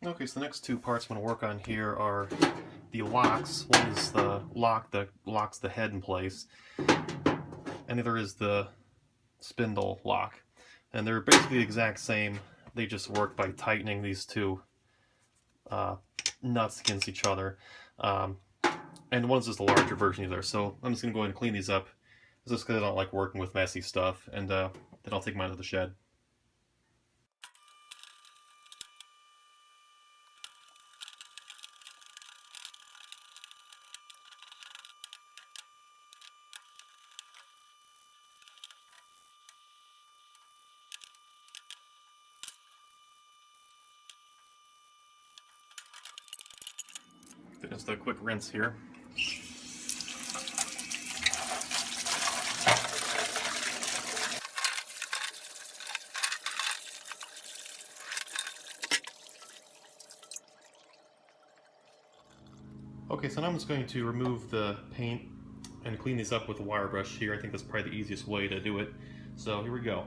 Okay, so the next two parts I'm going to work on here are the locks. One is the lock that locks the head in place, and the other is the spindle lock. And they're basically the exact same, they just work by tightening these two nuts against each other. And one's just a larger version of the other, so I'm just going to go ahead and clean these up, just because I don't like working with messy stuff, and then I'll take them out of the shed. Just a quick rinse here. Okay, so now I'm just going to remove the paint and clean these up with a wire brush here. I think that's probably the easiest way to do it. So here we go.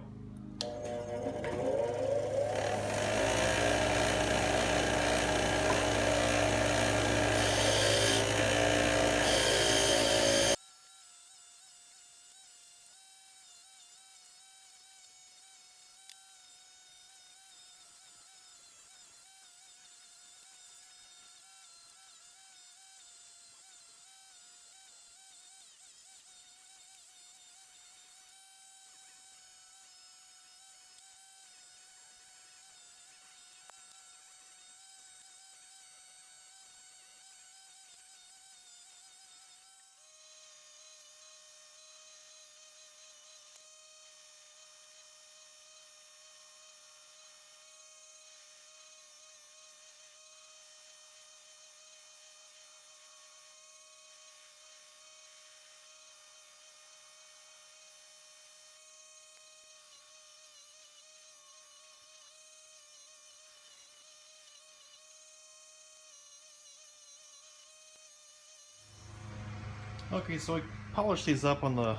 Okay, so I polished these up on the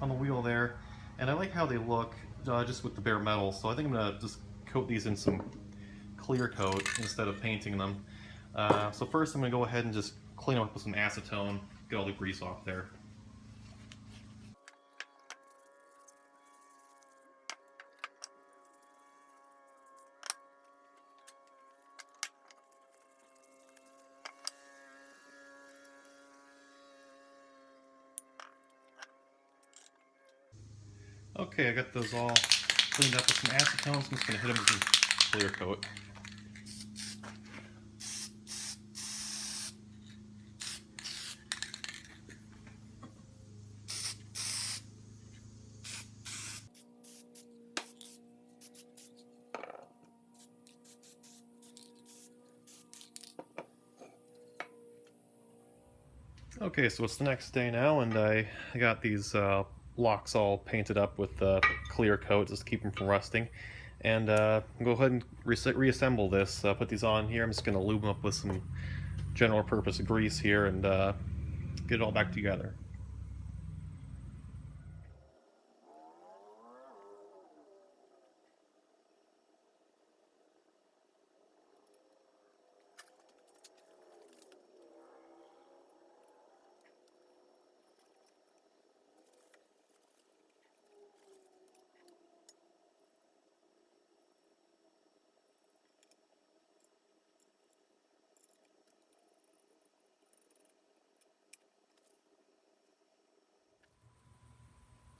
wheel there, and I like how they look just with the bare metal. So I think I'm gonna just coat these in some clear coat instead of painting them. So first I'm gonna go ahead and just clean them up with some acetone, get all the grease off there. Okay, I got those all cleaned up with some acetone, so I'm just gonna hit them with some clear coat. Okay, so it's the next day now, and I got these locks all painted up with clear coat just to keep them from rusting. And go ahead and reassemble this. Put these on here. I'm just going to lube them up with some general purpose grease here and get it all back together.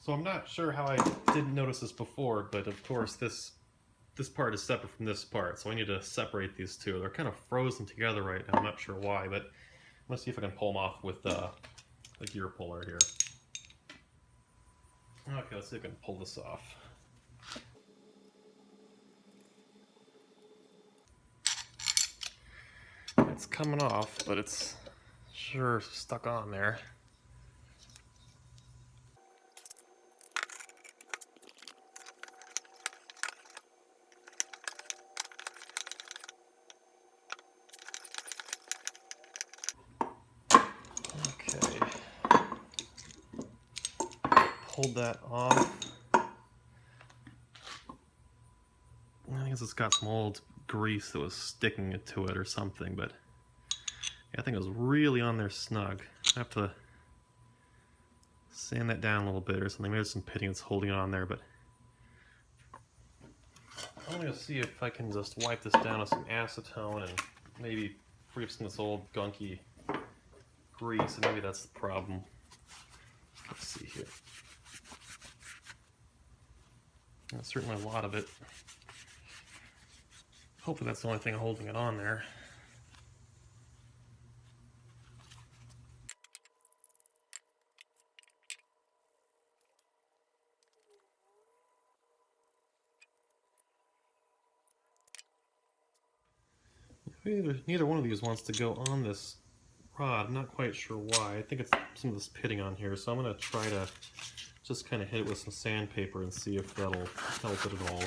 So I'm not sure how I didn't notice this before, but of course this part is separate from this part, so I need to separate these two. They're kind of frozen together right now. I'm not sure why, but I'm gonna see if I can pull them off with a gear puller here. Okay, let's see if I can pull this off. It's coming off, but it's sure stuck on there. Okay. Pulled that off. I guess it's got some old grease that was sticking to it or something, but yeah, I think it was really on there snug. I have to sand that down a little bit or something. Maybe there's some pitting that's holding it on there, but I'm gonna see if I can just wipe this down with some acetone and maybe free up some of this old gunky grease, and maybe that's the problem. Let's see here. That's certainly a lot of it. Hopefully that's the only thing holding it on there. Neither one of these wants to go on this rod. I'm not quite sure why. I think it's some of this pitting on here, so I'm going to try to just kind of hit it with some sandpaper and see if that'll help it at all.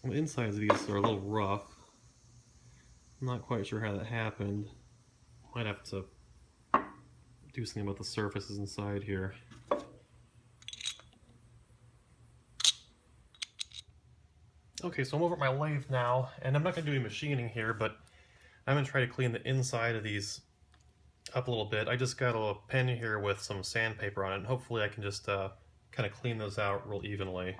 The insides of these are a little rough. I'm not quite sure how that happened. Might have to do something about the surfaces inside here. Okay, so I'm over at my lathe now, and I'm not going to do any machining here, but I'm going to try to clean the inside of these up a little bit. I just got a little pen here with some sandpaper on it, and hopefully I can just kind of clean those out real evenly.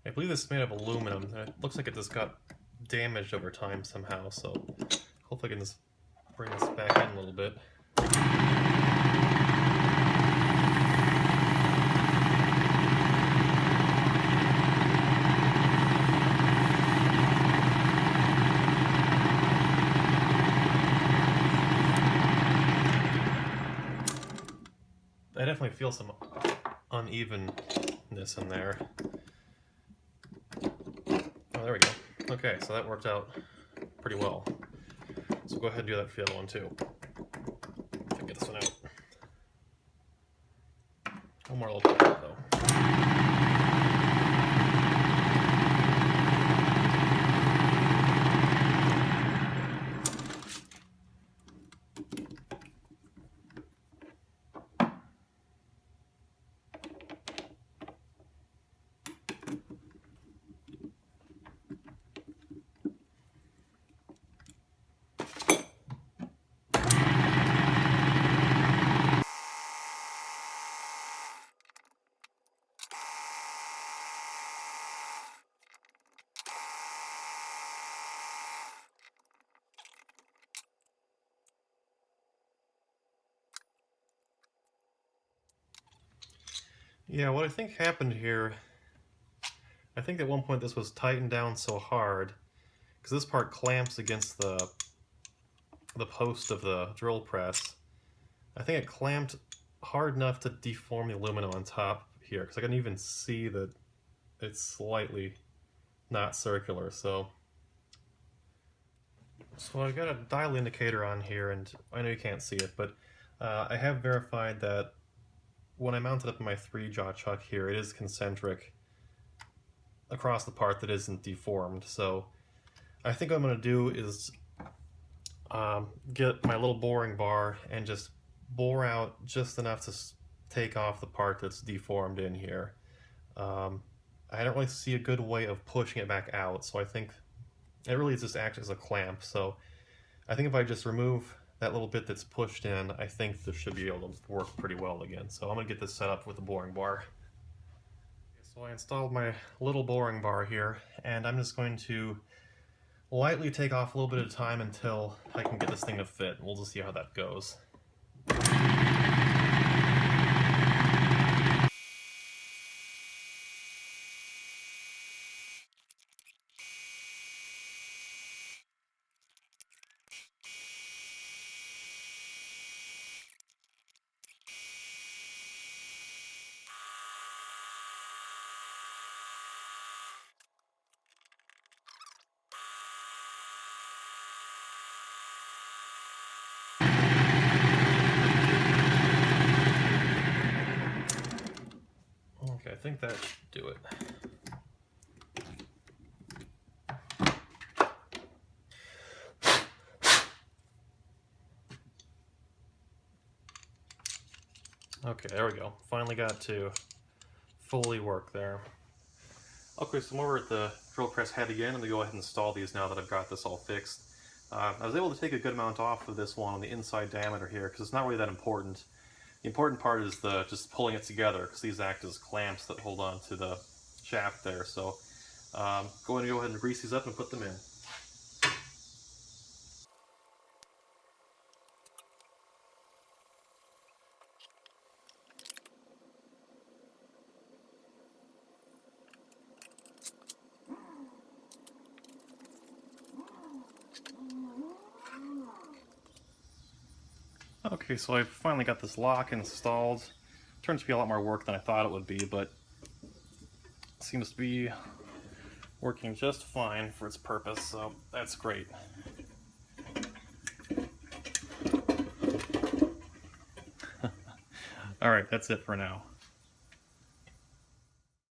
I believe this is made of aluminum, and it looks like it just got damaged over time somehow, so hopefully I can just bring this back in a little bit. I definitely feel some unevenness in there. Oh, there we go. Okay, so that worked out pretty well. So go ahead and do that for the other one too. If I can get this one out. One more little bit though. Yeah, what I think happened here, I think at one point this was tightened down so hard, because this part clamps against the post of the drill press. I think it clamped hard enough to deform the aluminum on top here, because I can even see that it's slightly not circular. So I got a dial indicator on here, and I know you can't see it, but I have verified that when I mounted up my 3-jaw chuck here, it is concentric across the part that isn't deformed. So I think what I'm going to do is get my little boring bar and just bore out just enough to take off the part that's deformed in here. I don't really see a good way of pushing it back out, so I think it really just acts as a clamp. So I think if I just remove that little bit that's pushed in, I think this should be able to work pretty well again. So I'm going to get this set up with the boring bar. So I installed my little boring bar here, and I'm just going to lightly take off a little bit at a time until I can get this thing to fit. We'll just see how that goes. think that should do it. Okay, there we go. Finally got to fully work there. Okay, so I'm over at the drill press head again. I'm going to go ahead and install these now that I've got this all fixed. I was able to take a good amount off of this one on the inside diameter here because it's not really that important. The important part is just pulling it together because these act as clamps that hold on to the shaft there. So go ahead and grease these up and put them in. Okay, so I finally got this lock installed. Turns to be a lot more work than I thought it would be, but it seems to be working just fine for its purpose, so that's great. Alright, that's it for now.